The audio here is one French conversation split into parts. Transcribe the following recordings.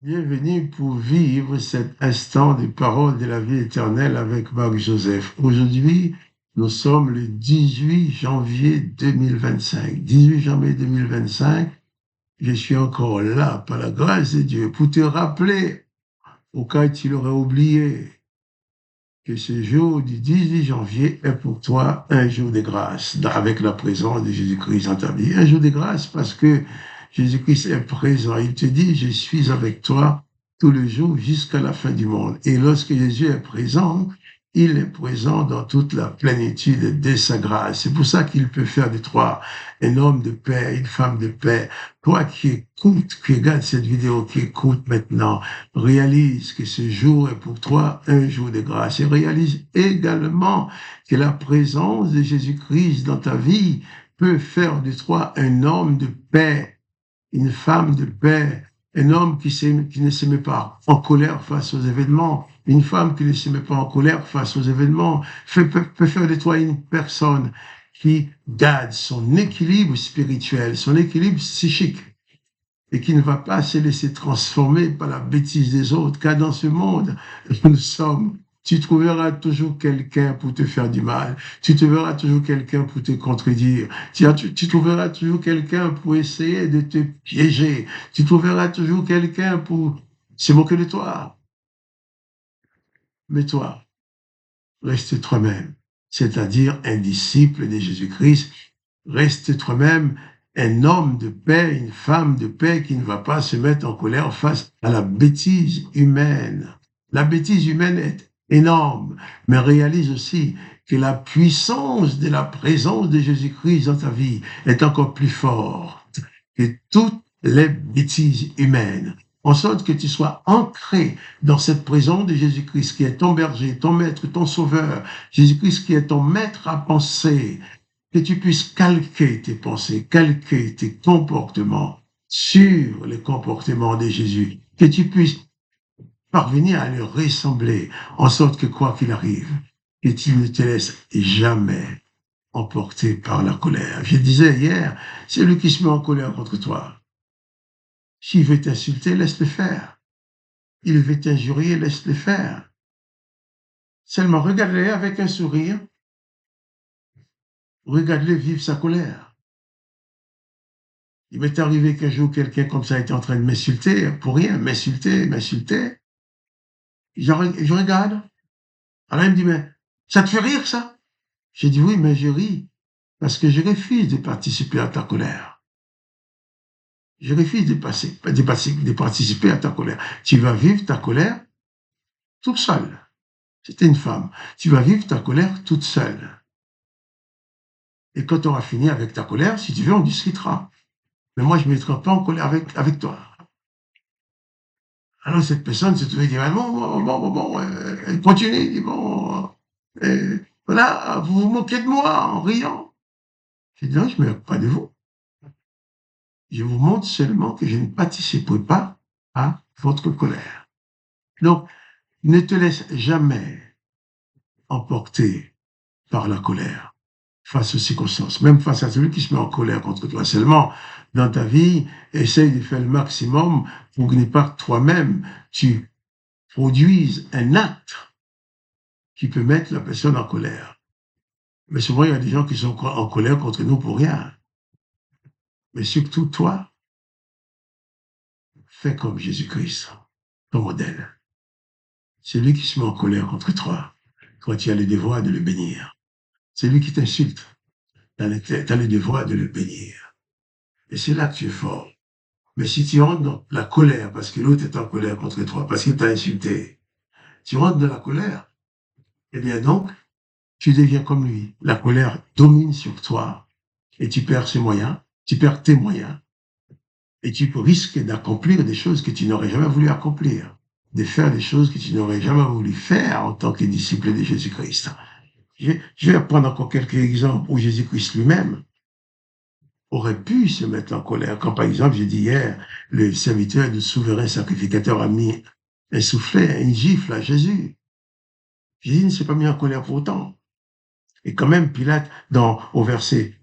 Bienvenue pour vivre cet instant des paroles de la vie éternelle avec Marc Joseph. Aujourd'hui, nous sommes le 18 janvier 2025. 18 janvier 2025, je suis encore là, par la grâce de Dieu, pour te rappeler, au cas où tu l'aurais oublié, que ce jour du 18 janvier est pour toi un jour de grâce, avec la présence de Jésus-Christ dans ta vie. Un jour de grâce parce que Jésus-Christ est présent. Il te dit, je suis avec toi tout le jour jusqu'à la fin du monde. Et lorsque Jésus est présent, il est présent dans toute la plénitude de sa grâce. C'est pour ça qu'il peut faire de toi un homme de paix, une femme de paix. Toi qui écoutes, qui regarde cette vidéo, qui écoute maintenant, réalise que ce jour est pour toi un jour de grâce et réalise également que la présence de Jésus-Christ dans ta vie peut faire de toi un homme de paix, une femme de paix, un homme qui ne se met pas en colère face aux événements, une femme qui ne se met pas en colère face aux événements, peut faire de toi une personne qui garde son équilibre spirituel, son équilibre psychique, et qui ne va pas se laisser transformer par la bêtise des autres, car dans ce monde, nous sommes, tu trouveras toujours quelqu'un pour te faire du mal, tu trouveras toujours quelqu'un pour te contredire, tu trouveras toujours quelqu'un pour essayer de te piéger, tu trouveras toujours quelqu'un pour se moquer de toi. Mais toi, reste toi-même, c'est-à-dire un disciple de Jésus-Christ, reste toi-même un homme de paix, une femme de paix qui ne va pas se mettre en colère face à la bêtise humaine. La bêtise humaine est énorme, mais réalise aussi que la puissance de la présence de Jésus-Christ dans ta vie est encore plus forte que toutes les bêtises humaines. En sorte que tu sois ancré dans cette présence de Jésus-Christ qui est ton berger, ton maître, ton sauveur, Jésus-Christ qui est ton maître à penser, que tu puisses calquer tes pensées, calquer tes comportements sur les comportements de Jésus, que tu puisses parvenir à le ressembler, en sorte que quoi qu'il arrive, que tu ne te laisses jamais emporter par la colère. Je disais hier, c'est lui qui se met en colère contre toi. S'il veut t'insulter, laisse-le faire. Il veut t'injurier, laisse-le faire. Seulement, regarde-le avec un sourire. Regarde-le vivre sa colère. Il m'est arrivé qu'un jour, quelqu'un comme ça était en train de m'insulter, pour rien, m'insulter. Je regarde. Alors il me dit, mais ça te fait rire, ça? J'ai dit, oui, mais je ris, parce que je refuse de participer à ta colère. Je refuse de participer à ta colère. Tu vas vivre ta colère toute seule. C'était une femme. Tu vas vivre ta colère toute seule. Et quand tu auras fini avec ta colère, si tu veux, on discutera. Mais moi, je ne me mettrai pas en colère avec toi. Alors cette personne se trouvait dire, ah, bon, elle continue, il dit, bon, voilà, vous vous moquez de moi en riant. J'ai dit, non, je ne me moque pas de vous. Je vous montre seulement que je ne participerai pas à votre colère. Donc, ne te laisse jamais emporter par la colère face aux circonstances, même face à celui qui se met en colère contre toi. Seulement, dans ta vie, essaye de faire le maximum pour que pas toi-même, tu produises un acte qui peut mettre la personne en colère. Mais souvent, il y a des gens qui sont en colère contre nous pour rien. Mais surtout, toi, fais comme Jésus-Christ, ton modèle. C'est lui qui se met en colère contre toi, quand tu as le devoir de le bénir. C'est lui qui t'insulte, tu as le devoir de le bénir. Et c'est là que tu es fort. Mais si tu rentres dans la colère, parce que l'autre est en colère contre toi, parce qu'il t'a insulté, tu rentres dans la colère, eh bien donc, tu deviens comme lui. La colère domine sur toi et tu perds ses moyens, tu perds tes moyens et tu risques d'accomplir des choses que tu n'aurais jamais voulu accomplir, de faire des choses que tu n'aurais jamais voulu faire en tant que disciple de Jésus-Christ. Je vais prendre encore quelques exemples où Jésus-Christ lui-même aurait pu se mettre en colère. Quand par exemple, j'ai dit hier, le serviteur du souverain sacrificateur a mis un soufflet, une gifle à Jésus. Jésus ne s'est pas mis en colère pour autant. Et quand même, Pilate, au verset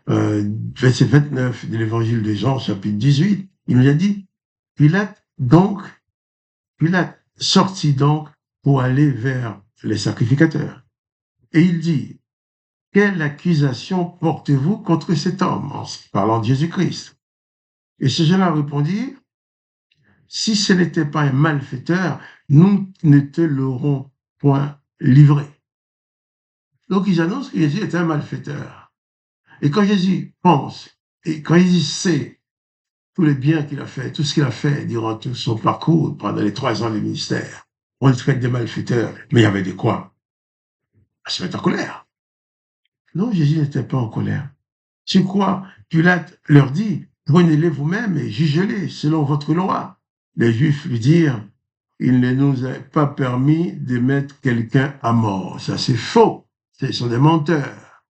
29 de l'évangile de Jean, chapitre 18, il nous a dit, Pilate Donc, Pilate sortit donc pour aller vers les sacrificateurs. Et il dit, quelle accusation portez-vous contre cet homme, en parlant de Jésus-Christ? Et ces gens-là répondirent, si ce n'était pas un malfaiteur, nous ne te l'aurons point livré. Donc ils annoncent que Jésus est un malfaiteur. Et quand Jésus pense, et quand Jésus sait tous les biens qu'il a fait, tout ce qu'il a fait durant tout son parcours, pendant les 3 ans de ministère, on le traite de malfaiteur, mais il y avait de quoi à se mettre en colère. Non, Jésus n'était pas en colère. C'est quoi Pilate leur dit, prenez-les vous-même et jugez-les selon votre loi. Les Juifs lui dirent, il ne nous a pas permis de mettre quelqu'un à mort. Ça, c'est faux. Ce sont des menteurs.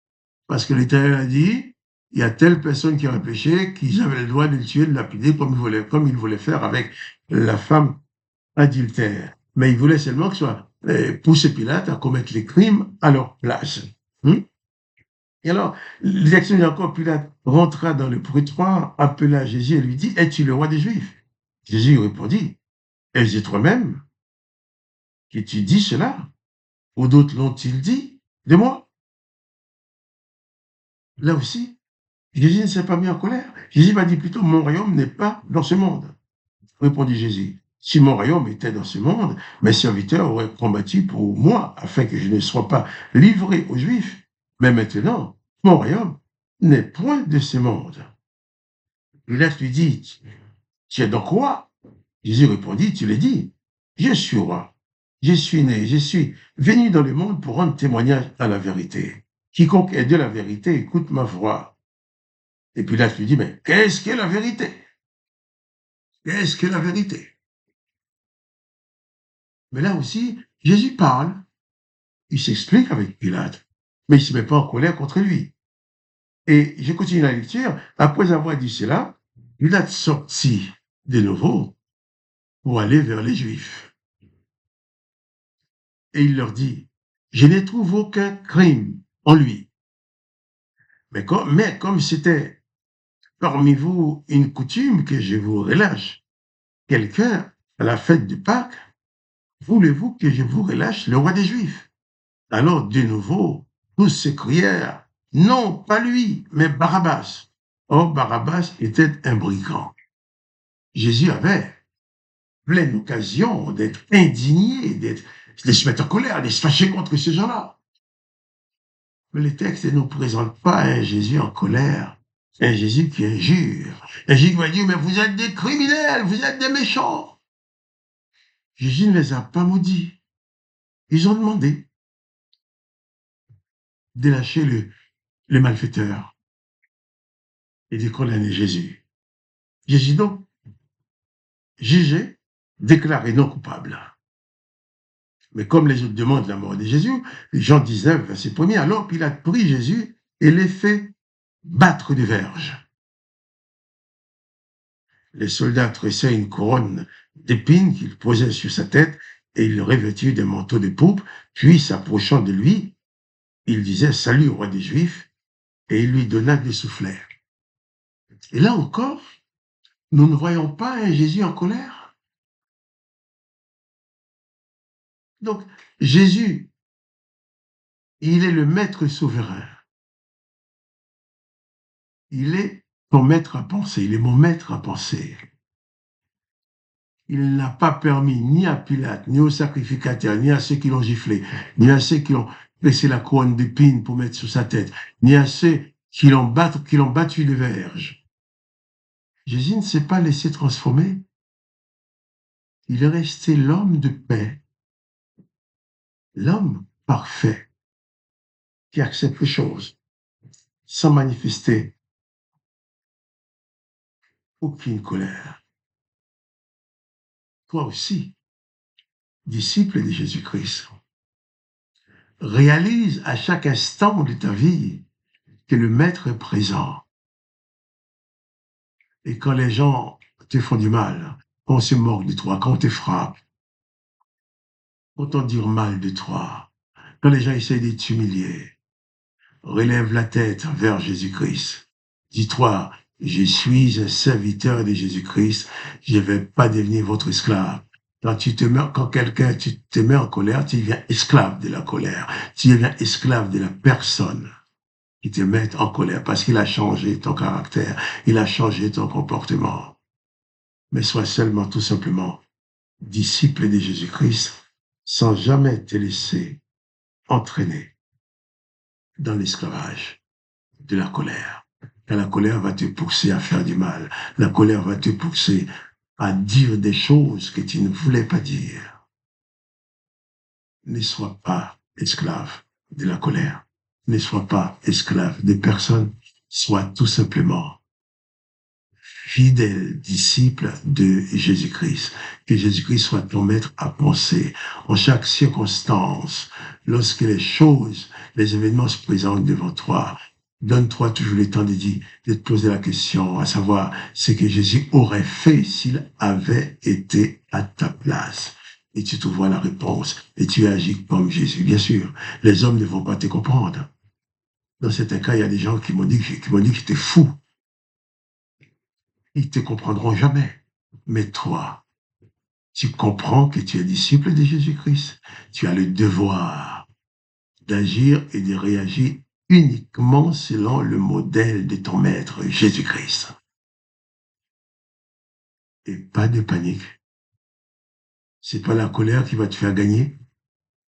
Parce que l'Éternel a dit, il y a telle personne qui aurait péché, qu'ils avaient le droit de le tuer, de le lapider, comme il voulait faire avec la femme adultère. Mais il voulait seulement que ce soit poussé Pilate à commettre les crimes à leur place. Et alors, l'élection de Jacob, Pilate rentra dans le prétoire, appela Jésus et lui dit, es-tu le roi des Juifs? Jésus lui répondit, est-ce toi-même que tu dis cela? Ou d'autres l'ont-ils dit de moi? Là aussi, Jésus ne s'est pas mis en colère. Jésus m'a dit plutôt, mon royaume n'est pas dans ce monde. Répondit Jésus, si mon royaume était dans ce monde, mes serviteurs auraient combattu pour moi afin que je ne sois pas livré aux Juifs. Mais maintenant, mon royaume n'est point de ce monde. Pilate lui dit, tu es donc roi? Jésus répondit, tu l'as dit, je suis roi. Je suis né, je suis venu dans le monde pour rendre témoignage à la vérité. Quiconque est de la vérité, écoute ma voix. Et Pilate lui dit, mais qu'est-ce que la vérité? Qu'est-ce que la vérité? Mais là aussi, Jésus parle, il s'explique avec Pilate, mais il ne se met pas en colère contre lui. Et je continue la lecture. Après avoir dit cela, Pilate sortit de nouveau pour aller vers les Juifs. Et il leur dit, je ne trouve aucun crime en lui. Mais comme c'était parmi vous une coutume que je vous relâche quelqu'un à la fête de Pâques, voulez-vous que je vous relâche le roi des Juifs? Alors, de nouveau, tous s'écrièrent, non, pas lui, mais Barabbas. Or, Barabbas était un brigand. Jésus avait pleine occasion d'être indigné, de se mettre en colère, de se fâcher contre ces gens-là. Mais le texte ne nous présente pas un Jésus en colère, un Jésus qui injure, un Jésus qui va dire, mais vous êtes des criminels, vous êtes des méchants. Jésus ne les a pas maudits. Ils ont demandé de lâcher les malfaiteurs et de condamner Jésus. Jésus donc, jugé, déclaré non coupable. Mais comme les autres demandent la mort de Jésus, Jean 19, verset 1er, alors Pilate prit Jésus et les fait battre de verges. Les soldats tressaient une couronne d'épines qu'ils posaient sur sa tête et ils le revêtirent d'un manteau de pourpre, puis s'approchant de lui, il disait « Salut au roi des Juifs » et il lui donna des soufflets. Et là encore, nous ne voyons pas un Jésus en colère. Donc, Jésus, il est le maître souverain. Il est ton maître à penser, il est mon maître à penser. Il n'a pas permis ni à Pilate, ni aux sacrificateurs, ni à ceux qui l'ont giflé, ni à ceux qui l'ont laissé la couronne d'épines pour mettre sur sa tête, ni à ceux qui l'ont battu de verges. Jésus ne s'est pas laissé transformer. Il est resté l'homme de paix, l'homme parfait, qui accepte les choses sans manifester aucune colère. Toi aussi, disciple de Jésus-Christ, réalise à chaque instant de ta vie que le Maître est présent. Et quand les gens te font du mal, quand on se moque de toi, quand on te frappe, quand on dit mal de toi, quand les gens essayent de t'humilier, relève la tête vers Jésus-Christ. Dis-toi Je suis un serviteur de Jésus-Christ. Je ne vais pas devenir votre esclave. Quand quelqu'un, tu te mets en colère, tu deviens esclave de la colère. Tu deviens esclave de la personne qui te met en colère parce qu'il a changé ton caractère. Il a changé ton comportement. Mais sois seulement tout simplement disciple de Jésus-Christ sans jamais te laisser entraîner dans l'esclavage de la colère. Car la colère va te pousser à faire du mal. La colère va te pousser à dire des choses que tu ne voulais pas dire. Ne sois pas esclave de la colère. Ne sois pas esclave de personne. Sois tout simplement fidèle disciple de Jésus-Christ. Que Jésus-Christ soit ton maître à penser en chaque circonstance. Lorsque les choses, les événements se présentent devant toi, donne-toi toujours le temps de te poser la question, à savoir ce que Jésus aurait fait s'il avait été à ta place. Et tu trouveras la réponse et tu agis comme Jésus. Bien sûr, les hommes ne vont pas te comprendre. Dans certains cas, il y a des gens qui m'ont dit que j'étais fou. Ils te comprendront jamais. Mais toi, tu comprends que tu es disciple de Jésus-Christ. Tu as le devoir d'agir et de réagir uniquement selon le modèle de ton maître, Jésus-Christ. Et pas de panique. C'est pas la colère qui va te faire gagner.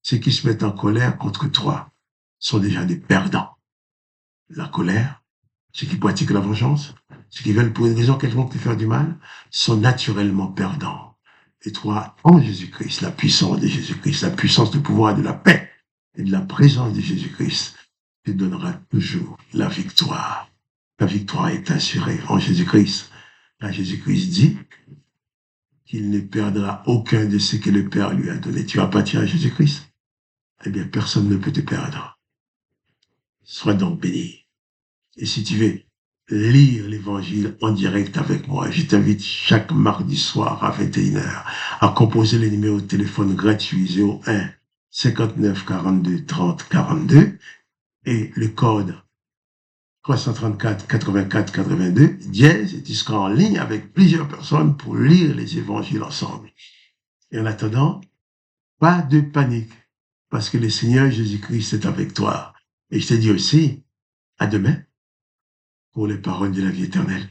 Ceux qui se mettent en colère contre toi sont déjà des perdants. La colère, ceux qui pratiquent la vengeance, ceux qui veulent pour une raison quelconque te faire du mal, sont naturellement perdants. Et toi, en Jésus-Christ, la puissance de Jésus-Christ, la puissance du pouvoir de la paix et de la présence de Jésus-Christ te donnera toujours la victoire. La victoire est assurée en Jésus-Christ. Là, Jésus-Christ dit qu'il ne perdra aucun de ce que le Père lui a donné. Tu appartiens à Jésus-Christ. Eh bien, personne ne peut te perdre. Sois donc béni. Et si tu veux lire l'évangile en direct avec moi, je t'invite chaque mardi soir à 21h à composer le numéro de téléphone gratuit 01 59 42 30 42 et le code 334 84 82 dièse et tu seras en ligne avec plusieurs personnes pour lire les évangiles ensemble. Et en attendant, pas de panique parce que le Seigneur Jésus-Christ est avec toi. Et je te dis aussi, à demain pour les paroles de la vie éternelle.